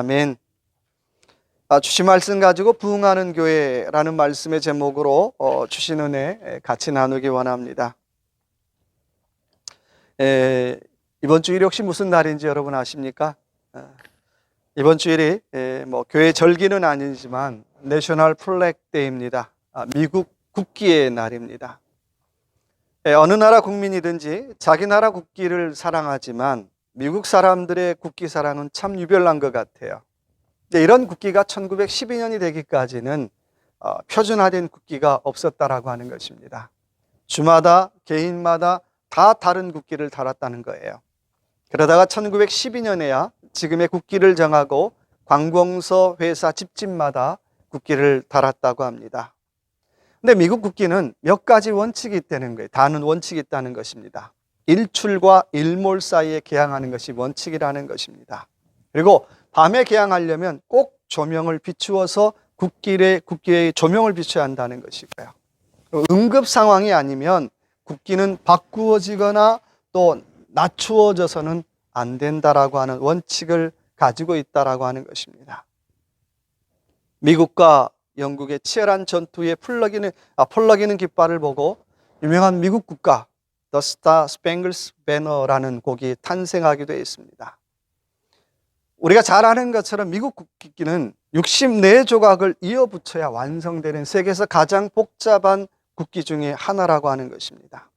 아멘. 주신 말씀 가지고 부흥하는 교회라는 말씀의 제목으로 주신 은혜 같이 나누기 원합니다. 이번 주일이 혹시 무슨 날인지 여러분 아십니까? 이번 주일이 교회 절기는 아니지만 내셔널 플래그 데이입니다. 미국 국기의 날입니다. 어느 나라 국민이든지 자기 나라 국기를 사랑하지만 미국 사람들의 국기 사랑은 참 유별난 것 같아요. 이런 국기가 1912년이 되기까지는 표준화된 국기가 없었다라고 하는 것입니다. 주마다 개인마다 다 다른 국기를 달았다는 거예요. 그러다가 1912년에야 지금의 국기를 정하고 관공서 회사 집집마다 국기를 달았다고 합니다. 근데 미국 국기는 몇 가지 원칙이 있다는 거예요. 다는 원칙이 있다는 것입니다. 일출과 일몰 사이에 개항하는 것이 원칙이라는 것입니다. 그리고 밤에 개항하려면 꼭 조명을 비추어서 국기에 조명을 비춰야 한다는 것이고요. 응급 상황이 아니면 국기는 바꾸어지거나 또 낮추어져서는 안 된다라고 하는 원칙을 가지고 있다라고 하는 것입니다. 미국과 영국의 치열한 전투에 펄럭이는 깃발을 보고 유명한 미국 국가 The Star Spangled Banner라는 곡이 탄생하기도 했습니다. 우리가 잘 아는 것처럼 미국 국기는 64조각을 이어붙여야 완성되는 세계에서 가장 복잡한 국기 중에 하나라고 하는 것입니다.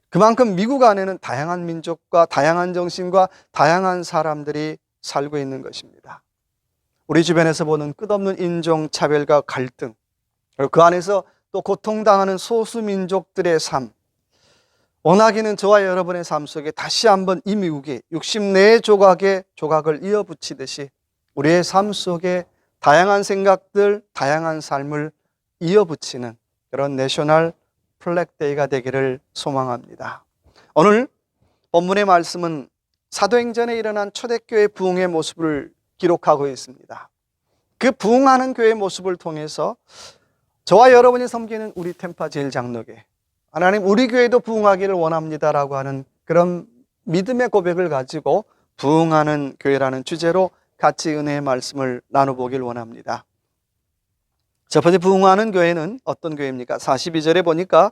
그만큼 미국 안에는 다양한 민족과 다양한 정신과 다양한 사람들이 살고 있는 것입니다. 우리 주변에서 보는 끝없는 인종차별과 갈등, 그리고 그 안에서 또 고통당하는 소수민족들의 삶, 원하기는 저와 여러분의 삶 속에 다시 한번 이 미국이 64조각의 조각을 이어붙이듯이 우리의 삶 속에 다양한 생각들, 다양한 삶을 이어붙이는 그런 내셔널 플래그 데이가 되기를 소망합니다. 오늘 본문의 말씀은 사도행전에 일어난 초대교회 부흥의 모습을 기록하고 있습니다. 그 부흥하는 교회의 모습을 통해서 저와 여러분이 섬기는 우리 템파 제일장로교회, 하나님 우리 교회도 부흥하기를 원합니다라고 하는 그런 믿음의 고백을 가지고 부흥하는 교회라는 주제로 같이 은혜의 말씀을 나눠보길 원합니다. 첫 번째 부흥하는 교회는 어떤 교회입니까? 42절에 보니까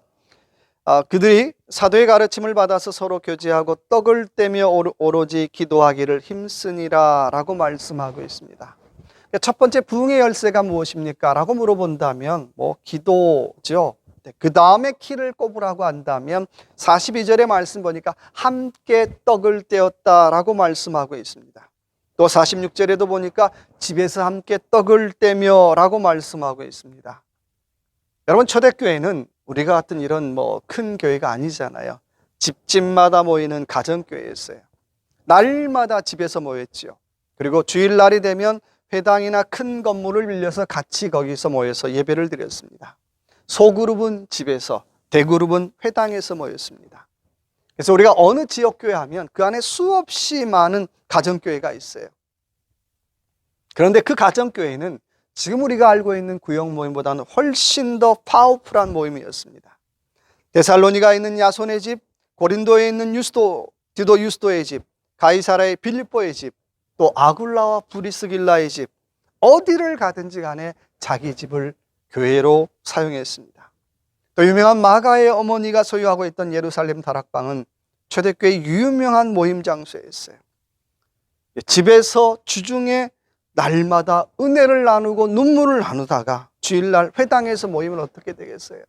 그들이 사도의 가르침을 받아서 서로 교제하고 떡을 떼며 오로지 기도하기를 힘쓰니라 라고 말씀하고 있습니다. 첫 번째 부흥의 열쇠가 무엇입니까? 라고 물어본다면 기도죠. 그 다음에 키를 꼽으라고 한다면 42절의 말씀 보니까 함께 떡을 떼었다라고 말씀하고 있습니다. 또 46절에도 보니까 집에서 함께 떡을 떼며 라고 말씀하고 있습니다. 여러분, 초대교회는 우리가 같은 이런 큰 교회가 아니잖아요. 집집마다 모이는 가정교회였어요. 날마다 집에서 모였지요. 그리고 주일날이 되면 회당이나 큰 건물을 빌려서 같이 거기서 모여서 예배를 드렸습니다. 소그룹은 집에서, 대그룹은 회당에서 모였습니다. 그래서 우리가 어느 지역교회 하면 그 안에 수없이 많은 가정교회가 있어요. 그런데 그 가정교회는 지금 우리가 알고 있는 구역 모임보다는 훨씬 더 파워풀한 모임이었습니다. 데살로니가에 있는 야손의 집, 고린도에 있는 디도 유스도의 집, 가이사라의 빌립보의 집, 또 아굴라와 브리스길라의 집, 어디를 가든지 간에 자기 집을 교회로 사용했습니다. 또 유명한 마가의 어머니가 소유하고 있던 예루살렘 다락방은 초대교회의 유명한 모임 장소였어요. 집에서 주중에 날마다 은혜를 나누고 눈물을 나누다가 주일날 회당에서 모이면 어떻게 되겠어요?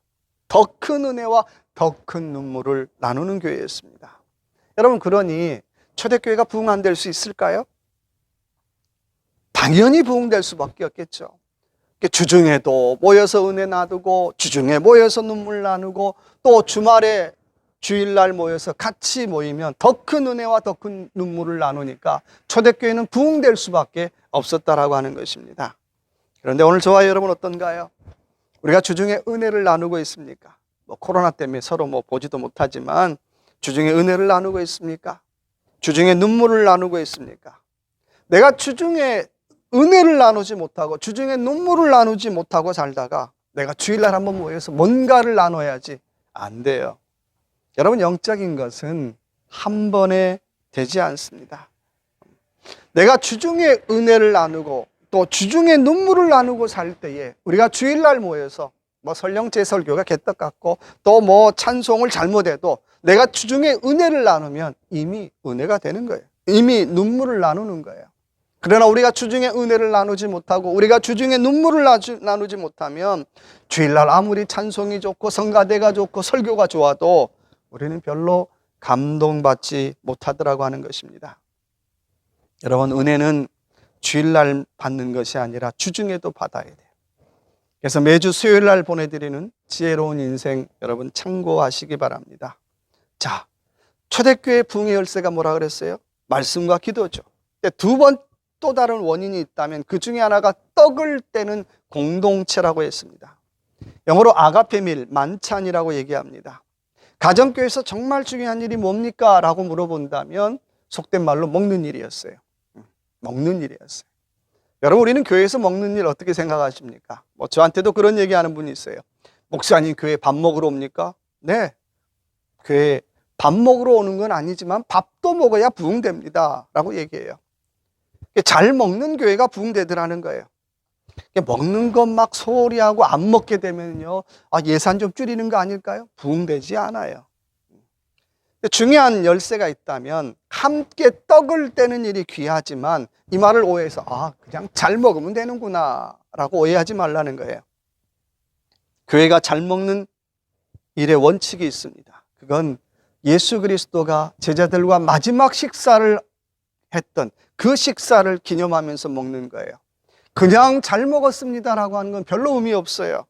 더 큰 은혜와 더 큰 눈물을 나누는 교회였습니다. 여러분, 그러니 초대교회가 부흥 안 될 수 있을까요? 당연히 부흥될 수밖에 없겠죠. 주중에도 모여서 은혜 나누고, 주중에 모여서 눈물 나누고, 또 주말에 주일날 모여서 같이 모이면 더 큰 은혜와 더 큰 눈물을 나누니까 초대교회는 부흥될 수밖에 없었다라고 하는 것입니다. 그런데 오늘 저와 여러분 어떤가요? 우리가 주중에 은혜를 나누고 있습니까? 코로나 때문에 서로 보지도 못하지만 주중에 은혜를 나누고 있습니까? 주중에 눈물을 나누고 있습니까? 내가 주중에 은혜를 나누지 못하고 주중에 눈물을 나누지 못하고 살다가 내가 주일날 한번 모여서 뭔가를 나눠야지, 안 돼요. 여러분, 영적인 것은 한 번에 되지 않습니다. 내가 주중에 은혜를 나누고 또 주중에 눈물을 나누고 살 때에 우리가 주일날 모여서 뭐 설령 제 설교가 개떡 같고 또 뭐 찬송을 잘못해도 내가 주중에 은혜를 나누면 이미 은혜가 되는 거예요. 이미 눈물을 나누는 거예요. 그러나 우리가 주중에 은혜를 나누지 못하고 우리가 주중에 눈물을 나누지 못하면 주일날 아무리 찬송이 좋고 성가대가 좋고 설교가 좋아도 우리는 별로 감동받지 못하더라고 하는 것입니다. 여러분, 은혜는 주일날 받는 것이 아니라 주중에도 받아야 돼요. 그래서 매주 수요일날 보내드리는 지혜로운 인생 여러분 참고하시기 바랍니다. 자, 초대교회 부흥의 열쇠가 뭐라 그랬어요? 말씀과 기도죠. 두 번 또 다른 원인이 있다면 그 중에 하나가 떡을 떼는 공동체라고 했습니다. 영어로 아가페밀, 만찬이라고 얘기합니다. 가정교회에서 정말 중요한 일이 뭡니까? 라고 물어본다면 속된 말로 먹는 일이었어요. 먹는 일이었어요. 여러분, 우리는 교회에서 먹는 일 어떻게 생각하십니까? 뭐 저한테도 그런 얘기하는 분이 있어요. 목사님, 교회 밥 먹으러 옵니까? 네, 교회 밥 먹으러 오는 건 아니지만 밥도 먹어야 부흥됩니다 라고 얘기해요. 잘 먹는 교회가 부흥되더라는 거예요. 먹는 것 막 소홀히 하고 안 먹게 되면요, 예산 좀 줄이는 거 아닐까요? 부흥되지 않아요. 중요한 열쇠가 있다면 함께 떡을 떼는 일이 귀하지만 이 말을 오해해서 그냥 잘 먹으면 되는구나 라고 오해하지 말라는 거예요. 교회가 잘 먹는 일의 원칙이 있습니다. 그건 예수 그리스도가 제자들과 마지막 식사를 했던 그 식사를 기념하면서 먹는 거예요. 그냥 잘 먹었습니다라고 하는 건 별로 의미 없어요.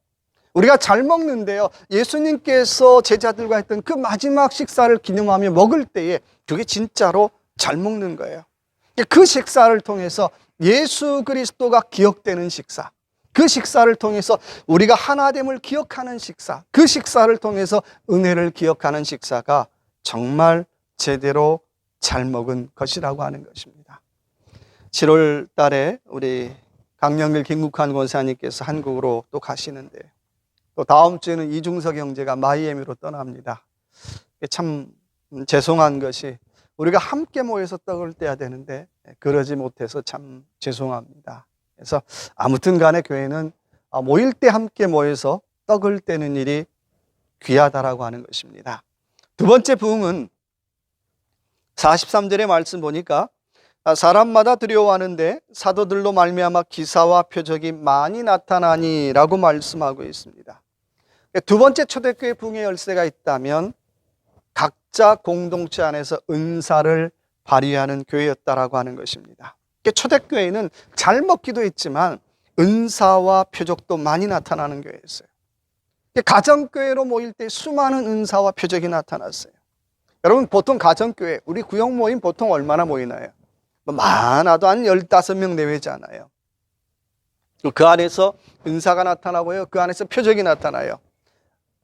우리가 잘 먹는데요, 예수님께서 제자들과 했던 그 마지막 식사를 기념하며 먹을 때에 그게 진짜로 잘 먹는 거예요. 그 식사를 통해서 예수 그리스도가 기억되는 식사, 그 식사를 통해서 우리가 하나됨을 기억하는 식사, 그 식사를 통해서 은혜를 기억하는 식사가 정말 제대로 잘 먹은 것이라고 하는 것입니다. 7월 달에 우리 강영길 김국환 권사님께서 한국으로 또 가시는데, 또 다음 주에는 이중석 형제가 마이애미로 떠납니다. 참 죄송한 것이 우리가 함께 모여서 떡을 떼야 되는데 그러지 못해서 참 죄송합니다. 그래서 아무튼 간에 교회는 모일 때 함께 모여서 떡을 떼는 일이 귀하다라고 하는 것입니다. 두 번째 부흥은 43절의 말씀 보니까 사람마다 두려워하는데 사도들로 말미암아 기사와 표적이 많이 나타나니 라고 말씀하고 있습니다. 두 번째 초대교회 부흥의 열쇠가 있다면 각자 공동체 안에서 은사를 발휘하는 교회였다라고 하는 것입니다. 초대교회는 잘 먹기도 했지만 은사와 표적도 많이 나타나는 교회였어요. 가정교회로 모일 때 수많은 은사와 표적이 나타났어요. 여러분, 보통 가정교회, 우리 구역 모임 보통 얼마나 모이나요? 많아도 한 15명 내외잖아요. 그 안에서 은사가 나타나고요, 그 안에서 표적이 나타나요.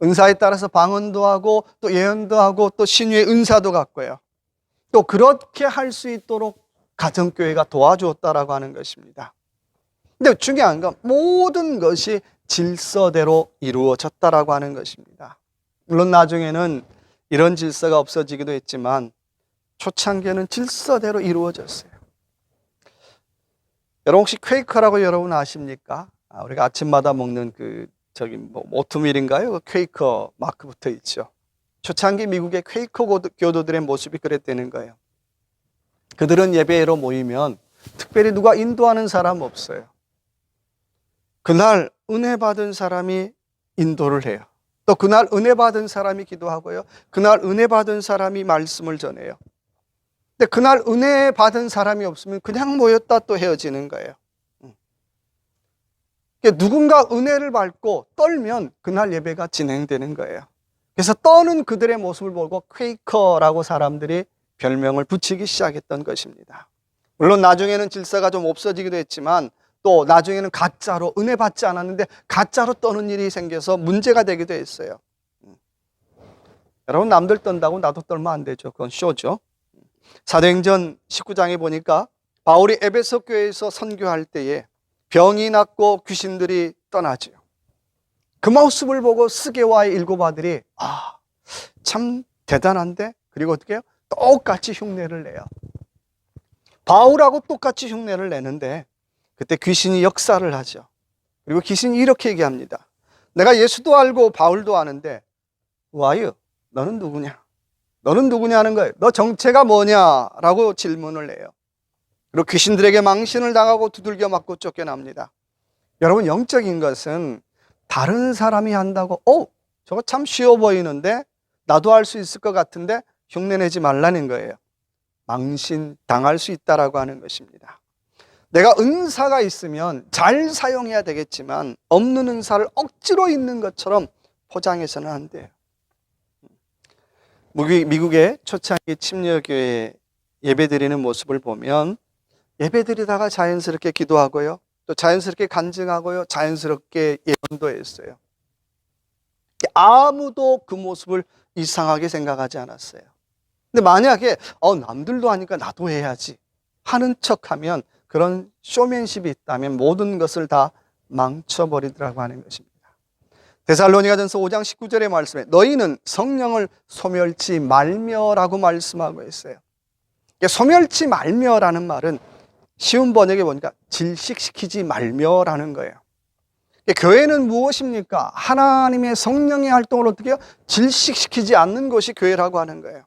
은사에 따라서 방언도 하고 또 예언도 하고 또 신유의 은사도 갖고요. 또 그렇게 할 수 있도록 가정교회가 도와주었다라고 하는 것입니다. 근데 중요한 건 모든 것이 질서대로 이루어졌다라고 하는 것입니다. 물론 나중에는 이런 질서가 없어지기도 했지만 초창기에는 질서대로 이루어졌어요. 여러분, 혹시 퀘이커라고 여러분 아십니까? 우리가 아침마다 먹는 오트밀인가요? 그 퀘이커 마크 붙어 있죠. 초창기 미국의 퀘이커 교도들의 모습이 그랬다는 거예요. 그들은 예배로 모이면 특별히 누가 인도하는 사람 없어요. 그날 은혜 받은 사람이 인도를 해요. 또 그날 은혜 받은 사람이 기도하고요, 그날 은혜 받은 사람이 말씀을 전해요. 근데 그날 은혜 받은 사람이 없으면 그냥 모였다 또 헤어지는 거예요. 누군가 은혜를 받고 떨면 그날 예배가 진행되는 거예요. 그래서 떠는 그들의 모습을 보고 퀘이커라고 사람들이 별명을 붙이기 시작했던 것입니다. 물론 나중에는 질서가 좀 없어지기도 했지만 또 나중에는 가짜로 은혜 받지 않았는데 가짜로 떠는 일이 생겨서 문제가 되기도 했어요. 여러분, 남들 떤다고 나도 떨면 안 되죠. 그건 쇼죠. 사도행전 19장에 보니까 바울이 에베소 교회에서 선교할 때에 병이 낫고 귀신들이 떠나죠. 그 모습을 보고 스게와의 일곱 아들이 참 대단한데, 그리고 어떻게 해요? 똑같이 흉내를 내요. 바울하고 똑같이 흉내를 내는데 그때 귀신이 역사를 하죠. 그리고 귀신이 이렇게 얘기합니다. 내가 예수도 알고 바울도 아는데 와유, 너는 누구냐? 너는 누구냐 하는 거예요. 너 정체가 뭐냐라고 질문을 해요. 그리고 귀신들에게 망신을 당하고 두들겨 맞고 쫓겨납니다. 여러분, 영적인 것은 다른 사람이 한다고 저거 참 쉬워 보이는데 나도 할 수 있을 것 같은데 흉내내지 말라는 거예요. 망신 당할 수 있다라고 하는 것입니다. 내가 은사가 있으면 잘 사용해야 되겠지만 없는 은사를 억지로 있는 것처럼 포장해서는 안 돼요. 미국의 초창기 침례교회 예배드리는 모습을 보면 예배드리다가 자연스럽게 기도하고요, 또 자연스럽게 간증하고요, 자연스럽게 예언도 했어요. 아무도 그 모습을 이상하게 생각하지 않았어요. 근데 만약에 남들도 하니까 나도 해야지 하는 척하면, 그런 쇼맨십이 있다면 모든 것을 다 망쳐버리더라고 하는 것입니다. 데살로니가전서 5장 19절의 말씀에 너희는 성령을 소멸치 말며라고 말씀하고 있어요. 소멸치 말며라는 말은 쉬운 번역에 보니까 질식시키지 말며라는 거예요. 교회는 무엇입니까? 하나님의 성령의 활동을 어떻게 해요? 질식시키지 않는 것이 교회라고 하는 거예요.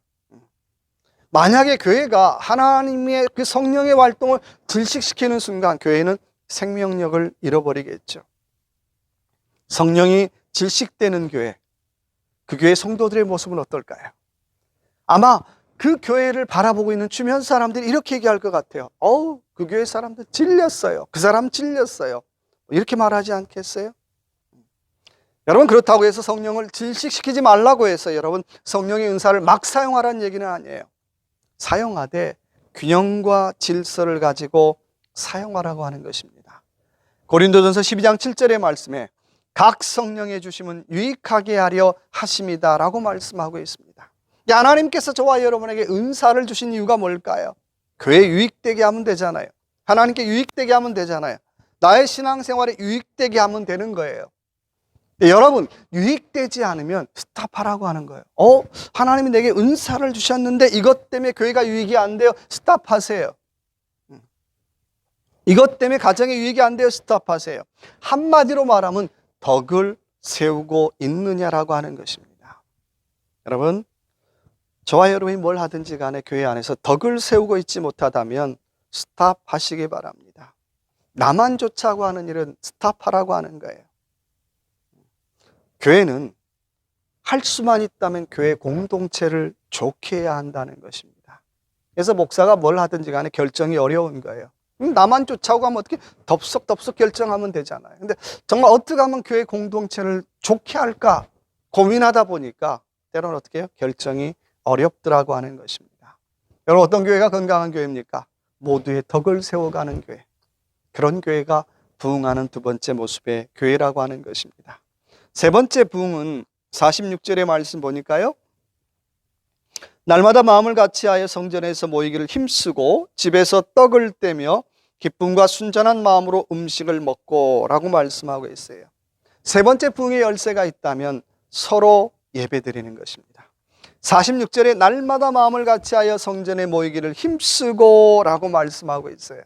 만약에 교회가 하나님의 그 성령의 활동을 질식시키는 순간 교회는 생명력을 잃어버리겠죠. 성령이 질식되는 교회, 그 교회 성도들의 모습은 어떨까요? 아마 그 교회를 바라보고 있는 주변 사람들이 이렇게 얘기할 것 같아요. 그 교회 사람들 질렸어요. 그 사람 질렸어요. 이렇게 말하지 않겠어요? 여러분, 그렇다고 해서 성령을 질식시키지 말라고 해서 여러분 성령의 은사를 막 사용하라는 얘기는 아니에요. 사용하되 균형과 질서를 가지고 사용하라고 하는 것입니다. 고린도전서 12장 7절의 말씀에 각 성령의 주심은 유익하게 하려 하심이다 라고 말씀하고 있습니다. 하나님께서 저와 여러분에게 은사를 주신 이유가 뭘까요? 교회에 유익되게 하면 되잖아요. 하나님께 유익되게 하면 되잖아요. 나의 신앙생활에 유익되게 하면 되는 거예요. 여러분, 유익되지 않으면 스탑하라고 하는 거예요. 하나님이 내게 은사를 주셨는데 이것 때문에 교회가 유익이 안 돼요. 스탑하세요. 이것 때문에 가정에 유익이 안 돼요. 스탑하세요. 한마디로 말하면 덕을 세우고 있느냐라고 하는 것입니다. 여러분, 저와 여러분이 뭘 하든지 간에 교회 안에서 덕을 세우고 있지 못하다면 스탑하시기 바랍니다. 나만 좋자고 하는 일은 스탑하라고 하는 거예요. 교회는 할 수만 있다면 교회 공동체를 좋게 해야 한다는 것입니다. 그래서 목사가 뭘 하든지 간에 결정이 어려운 거예요. 나만 쫓아오고 하면 어떻게 덥석덥석 결정하면 되잖아요. 근데 정말 어떻게 하면 교회 공동체를 좋게 할까 고민하다 보니까 때로는 어떻게 해요? 결정이 어렵더라고 하는 것입니다. 여러분, 어떤 교회가 건강한 교회입니까? 모두의 덕을 세워가는 교회. 그런 교회가 부흥하는 두 번째 모습의 교회라고 하는 것입니다. 세 번째 부흥은 46절의 말씀 보니까요, 날마다 마음을 같이하여 성전에서 모이기를 힘쓰고 집에서 떡을 떼며 기쁨과 순전한 마음으로 음식을 먹고 라고 말씀하고 있어요. 세 번째 부흥의 열쇠가 있다면 서로 예배드리는 것입니다. 46절에 날마다 마음을 같이하여 성전에 모이기를 힘쓰고 라고 말씀하고 있어요.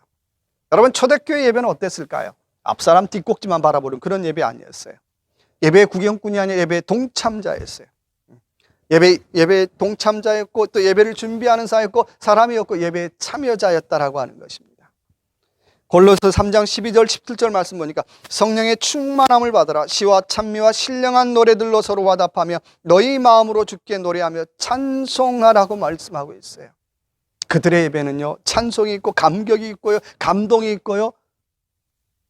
여러분, 초대교회 예배는 어땠을까요? 앞사람 뒷꼭지만 바라보는 그런 예배 아니었어요. 예배의 구경꾼이 아니라 예배의 동참자였어요. 예배 동참자였고 또 예배를 준비하는 사였고 사람이었고 예배의 참여자였다라고 하는 것입니다. 골로새 3장 12절 17절 말씀 보니까 성령의 충만함을 받아라. 시와 찬미와 신령한 노래들로 서로 화답하며 너희 마음으로 주께 노래하며 찬송하라고 말씀하고 있어요. 그들의 예배는요, 찬송이 있고 감격이 있고요, 감동이 있고요,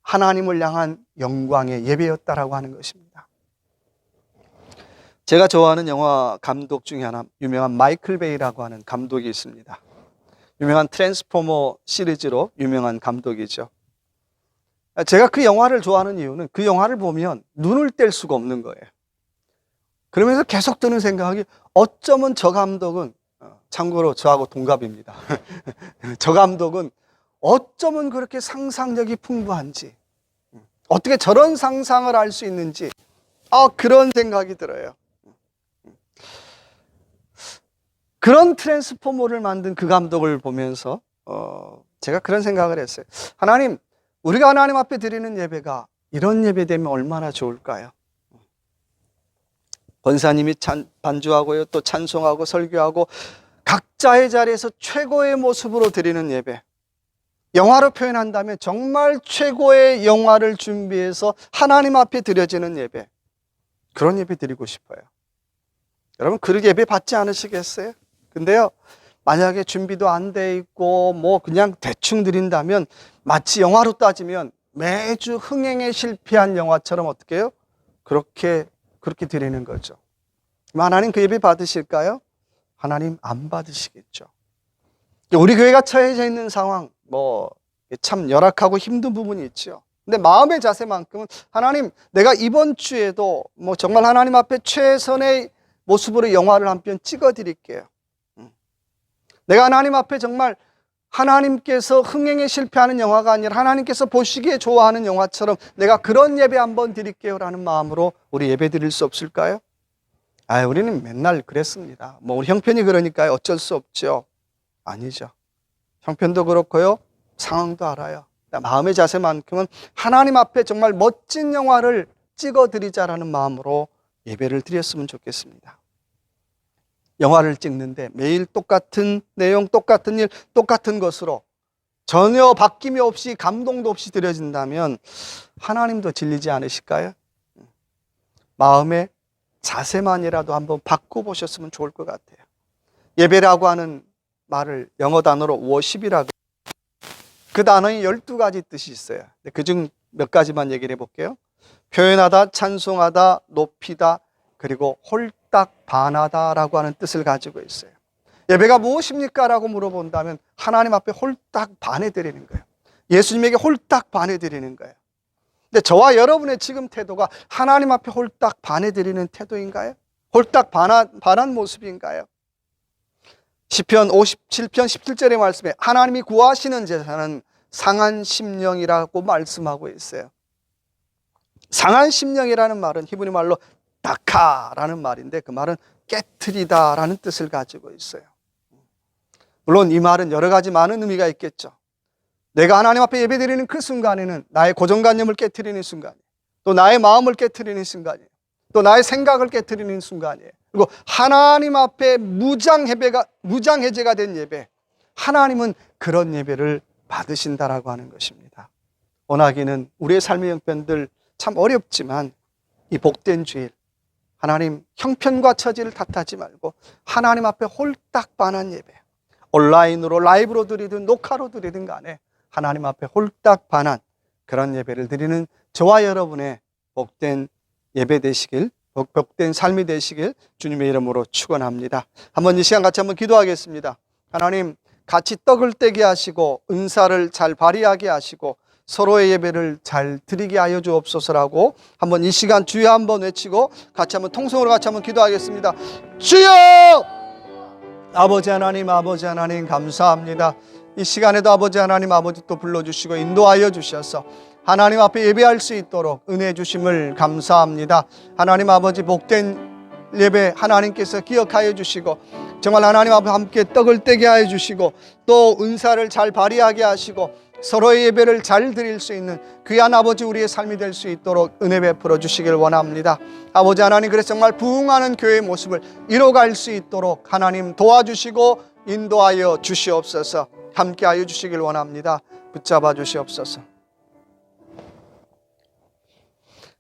하나님을 향한 영광의 예배였다라고 하는 것입니다. 제가 좋아하는 영화 감독 중에 하나, 유명한 마이클 베이라고 하는 감독이 있습니다. 유명한 트랜스포머 시리즈로 유명한 감독이죠. 제가 그 영화를 좋아하는 이유는 그 영화를 보면 눈을 뗄 수가 없는 거예요. 그러면서 계속 드는 생각이, 어쩌면 저 감독은, 참고로 저하고 동갑입니다. 저 감독은 어쩌면 그렇게 상상력이 풍부한지, 어떻게 저런 상상을 할 수 있는지, 그런 생각이 들어요. 그런 트랜스포머를 만든 그 감독을 보면서 제가 그런 생각을 했어요. 하나님, 우리가 하나님 앞에 드리는 예배가 이런 예배 되면 얼마나 좋을까요? 권사님이 반주하고요, 또 찬송하고 설교하고 각자의 자리에서 최고의 모습으로 드리는 예배. 영화로 표현한다면 정말 최고의 영화를 준비해서 하나님 앞에 드려지는 예배. 그런 예배 드리고 싶어요. 여러분, 그 예배 받지 않으시겠어요? 근데요, 만약에 준비도 안 돼 있고 뭐 그냥 대충 드린다면 마치 영화로 따지면 매주 흥행에 실패한 영화처럼 어떻게 해요? 그렇게 드리는 거죠. 하나님 그 예배 받으실까요? 하나님 안 받으시겠죠. 우리 교회가 처해져 있는 상황, 참 열악하고 힘든 부분이 있죠. 근데 마음의 자세만큼은 하나님, 내가 이번 주에도 정말 하나님 앞에 최선의 모습으로 영화를 한 편 찍어 드릴게요. 내가 하나님 앞에 정말 하나님께서 흥행에 실패하는 영화가 아니라 하나님께서 보시기에 좋아하는 영화처럼 내가 그런 예배 한번 드릴게요 라는 마음으로 우리 예배 드릴 수 없을까요? 우리는 맨날 그랬습니다. 우리 형편이 그러니까요, 어쩔 수 없죠. 아니죠. 형편도 그렇고요, 상황도 알아요. 마음의 자세만큼은 하나님 앞에 정말 멋진 영화를 찍어 드리자라는 마음으로 예배를 드렸으면 좋겠습니다. 영화를 찍는데 매일 똑같은 내용, 똑같은 일, 똑같은 것으로 전혀 바뀜이 없이 감동도 없이 드려진다면 하나님도 질리지 않으실까요? 마음의 자세만이라도 한번 바꿔보셨으면 좋을 것 같아요. 예배라고 하는 말을 영어 단어로 worship이라고, 그 단어에 12가지 뜻이 있어요. 그중 몇 가지만 얘기를 해볼게요. 표현하다, 찬송하다, 높이다, 그리고 홀딱 반하다라고 하는 뜻을 가지고 있어요. 예배가 무엇입니까? 라고 물어본다면 하나님 앞에 홀딱 반해드리는 거예요. 예수님에게 홀딱 반해드리는 거예요. 근데 저와 여러분의 지금 태도가 하나님 앞에 홀딱 반해드리는 태도인가요? 홀딱 반한 모습인가요? 시편 57편 17절의 말씀에 하나님이 구하시는 제사는 상한 심령이라고 말씀하고 있어요. 상한 심령이라는 말은 히브리 말로 다카라는 말인데, 그 말은 깨트리다라는 뜻을 가지고 있어요. 물론 이 말은 여러 가지 많은 의미가 있겠죠. 내가 하나님 앞에 예배드리는 그 순간에는 나의 고정관념을 깨트리는 순간이에요. 또 나의 마음을 깨트리는 순간이에요. 또 나의 생각을 깨트리는 순간이에요. 그리고 하나님 앞에 무장해제가 된 예배, 하나님은 그런 예배를 받으신다라고 하는 것입니다. 원하기는 우리의 삶의 형편들 참 어렵지만 이 복된 주일, 하나님 형편과 처지를 탓하지 말고 하나님 앞에 홀딱 반한 예배, 온라인으로 라이브로 드리든 녹화로 드리든 간에 하나님 앞에 홀딱 반한 그런 예배를 드리는 저와 여러분의 복된 예배 되시길, 복된 삶이 되시길 주님의 이름으로 축원합니다. 한번 이 시간 같이 한번 기도하겠습니다. 하나님, 같이 떡을 떼게 하시고 은사를 잘 발휘하게 하시고 서로의 예배를 잘 드리게 하여 주옵소서라고 한번 이 시간 주여 한번 외치고 같이 한번 통성으로 같이 한번 기도하겠습니다. 주여! 아버지 하나님, 아버지 하나님 감사합니다. 이 시간에도 아버지 하나님, 아버지 또 불러주시고 인도하여 주셔서 하나님 앞에 예배할 수 있도록 은혜 주심을 감사합니다. 하나님 아버지, 복된 예배 하나님께서 기억하여 주시고 정말 하나님 앞에 함께 떡을 떼게 하여 주시고 또 은사를 잘 발휘하게 하시고 서로의 예배를 잘 드릴 수 있는 귀한 아버지 우리의 삶이 될 수 있도록 은혜 베풀어 주시길 원합니다. 아버지 하나님, 그래서 정말 부흥하는 교회의 모습을 이뤄갈 수 있도록 하나님 도와주시고 인도하여 주시옵소서. 함께하여 주시길 원합니다. 붙잡아 주시옵소서.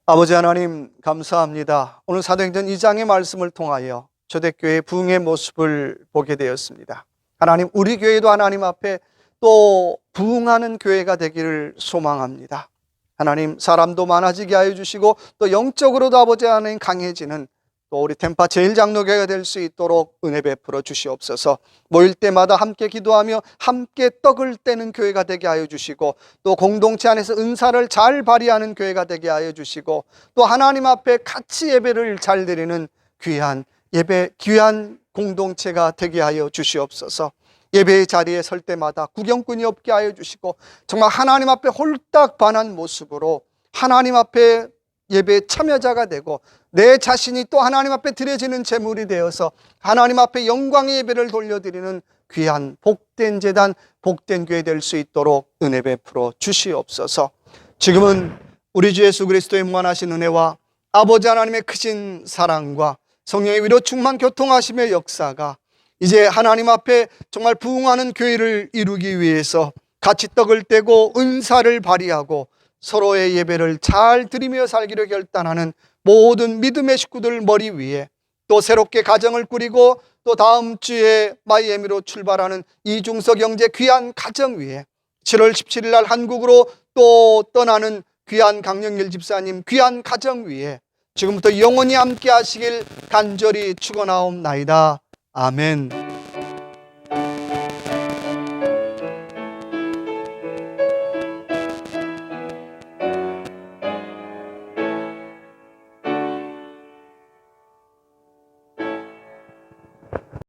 아버지 하나님 감사합니다. 오늘 사도행전 2장의 말씀을 통하여 초대교회의 부흥의 모습을 보게 되었습니다. 하나님, 우리 교회도 하나님 앞에 또 부흥하는 교회가 되기를 소망합니다. 하나님, 사람도 많아지게 하여 주시고 또 영적으로도 아버지 하나님 강해지는 또 우리 템파 제일장로교회가 될 수 있도록 은혜 베풀어 주시옵소서. 모일 때마다 함께 기도하며 함께 떡을 떼는 교회가 되게 하여 주시고 또 공동체 안에서 은사를 잘 발휘하는 교회가 되게 하여 주시고 또 하나님 앞에 같이 예배를 잘 드리는 귀한 공동체가 되게 하여 주시옵소서. 예배의 자리에 설 때마다 구경꾼이 없게 하여 주시고 정말 하나님 앞에 홀딱 반한 모습으로 하나님 앞에 예배의 참여자가 되고 내 자신이 또 하나님 앞에 드려지는 제물이 되어서 하나님 앞에 영광의 예배를 돌려드리는 귀한 복된 재단, 복된 교회 될 수 있도록 은혜 베풀어 주시옵소서. 지금은 우리 주 예수 그리스도의 무한하신 은혜와 아버지 하나님의 크신 사랑과 성령의 위로 충만 교통하심의 역사가 이제 하나님 앞에 정말 부응하는 교회를 이루기 위해서 같이 떡을 떼고 은사를 발휘하고 서로의 예배를 잘 드리며 살기로 결단하는 모든 믿음의 식구들 머리 위에, 또 새롭게 가정을 꾸리고 또 다음 주에 마이애미로 출발하는 이중석 형제 귀한 가정 위에, 7월 17일 날 한국으로 또 떠나는 귀한 강영길 집사님 귀한 가정 위에 지금부터 영원히 함께 하시길 간절히 축원하옵나이다. 아멘.